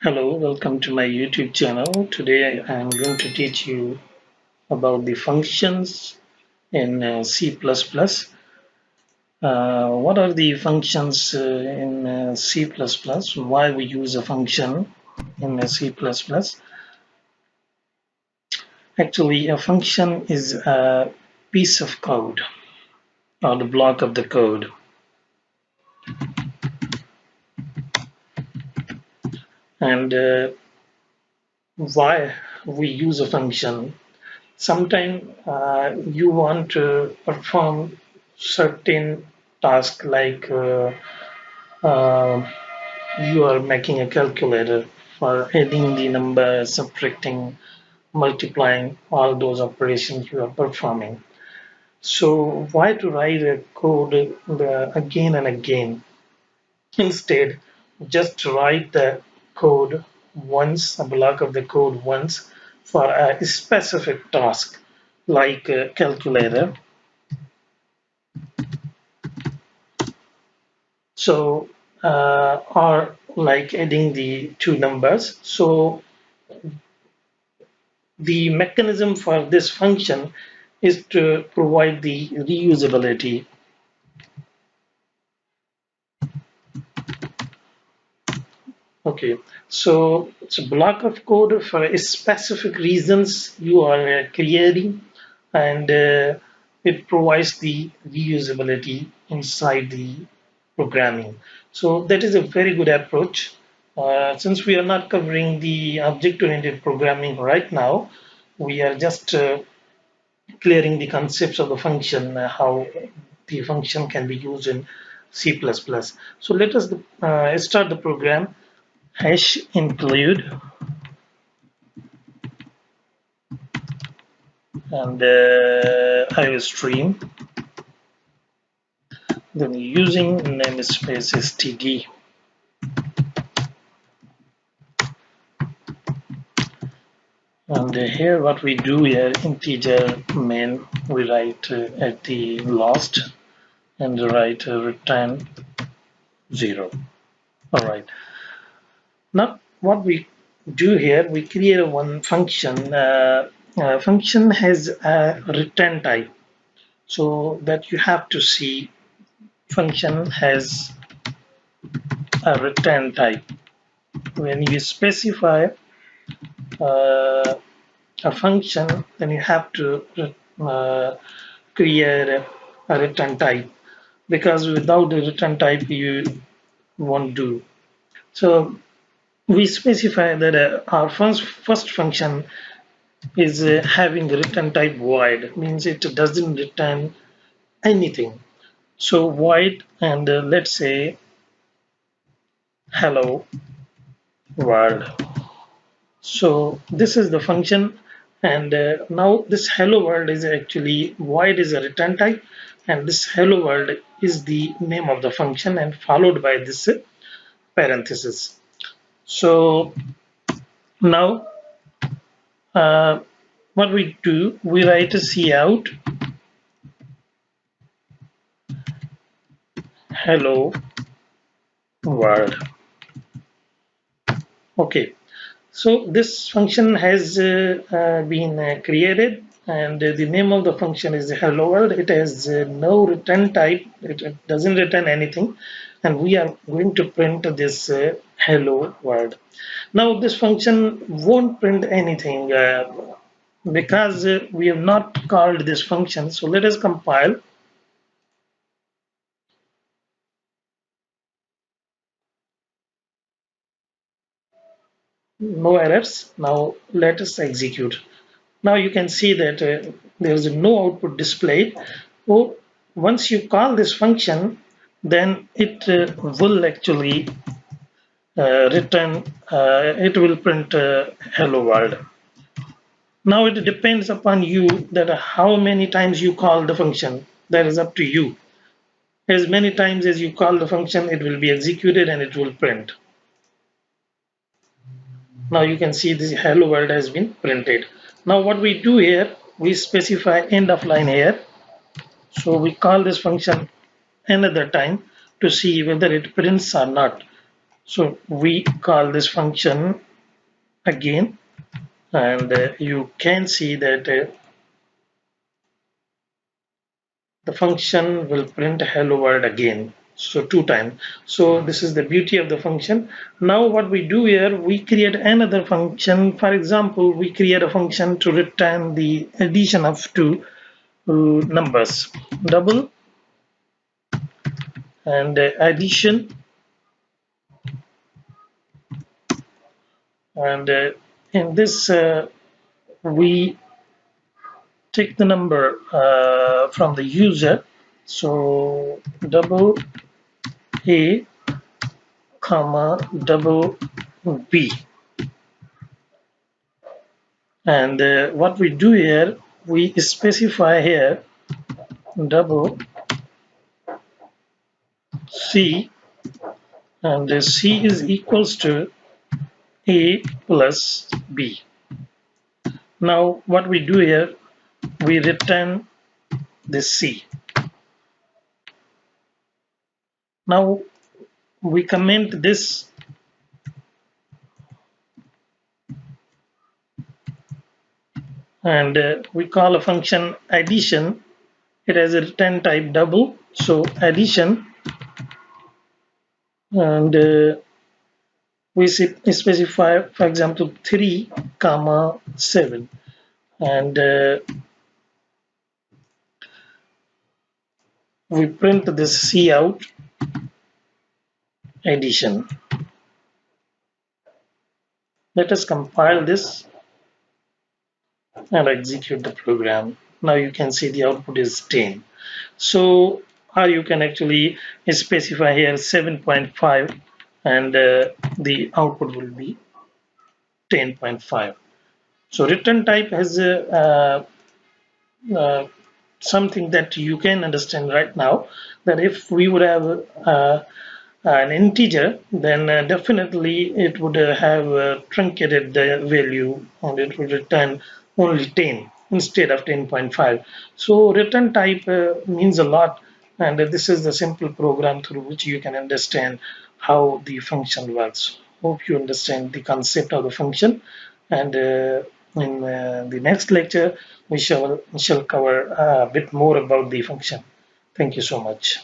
Hello, welcome to my YouTube channel. Today I am going to teach you about the functions in C++. What are the functions in C++? Why we use a function in C++? Actually, a function is a piece of code or the block of the code. And why we use a function? Sometimes you want to perform certain task like uh, you are making a calculator for adding the number, subtracting, multiplying, all those operations you are performing. So why to write a code again and again? Instead, just write the code once, a block of the code once for a specific task like a calculator. So, or like adding the two numbers. So the mechanism for this function is to provide the reusability. Okay, so it's a block of code for a specific reasons you are creating, and it provides the reusability inside the programming. So that is a very good approach. Since we are not covering the object-oriented programming right now, we are just clearing the concepts of the function, how the function can be used in C++. So let us start the program. Hash include and iostream, then using namespace std. And here what we do here, integer main, we write at the last and write return 0. All right. Now what we do here, we create one function. Function has a return type, so that you have to see function has a return type. When you specify uh, a function, then you have to uh, create a return type, because without the return type you won't do. So we specify that our first function is having a return type void, means it doesn't return anything. So void, and let's say hello world. So this is the function, and now this hello world is actually void is a return type, and this hello world is the name of the function and followed by this parenthesis. So now uh, what we do, we write a cout hello world. Okay, so this function has been created, and the name of the function is hello world. It has no return type. It doesn't return anything, and we are going to print this hello world. Now this function won't print anything because we have not called this function. So let us compile. No errors. Now let us execute. Now you can see that there is no output displayed. So once you call this function, then it will actually return, it will print hello world. Now it depends upon you that how many times you call the function. That is up to you. As many times as you call the function, it will be executed and it will print. Now you can see this hello world has been printed. Now what we do here, we specify end of line here. So we call this function another time to see whether it prints or not. So we call this function again, and you can see that the function will print hello world again, so 2 times. So this is the beauty of the function. Now what we do here, we create another function. For example, we create a function to return the addition of two numbers, double and addition, and in this we take the number from the user. So double A comma double B, and what we do here, we specify here double C, and C is equals to A plus B. Now what we do here, we return this C. Now we comment this, and we call a function addition. It has a return type double, so addition, and we specify, for example, 3 comma 7, and we print this C out addition. Let us compile this and execute the program. Now you can see the output is 10. So, or you can actually specify here 7.5, and the output will be 10.5. So return type has uh, something that you can understand right now, that if we would have an integer, then definitely it would have truncated the value, and it would return only 10 instead of 10.5. So return type means a lot, and this is the simple program through which you can understand how the function works. Hope you understand the concept of the function, and in the next lecture we shall cover a bit more about the function. Thank you so much.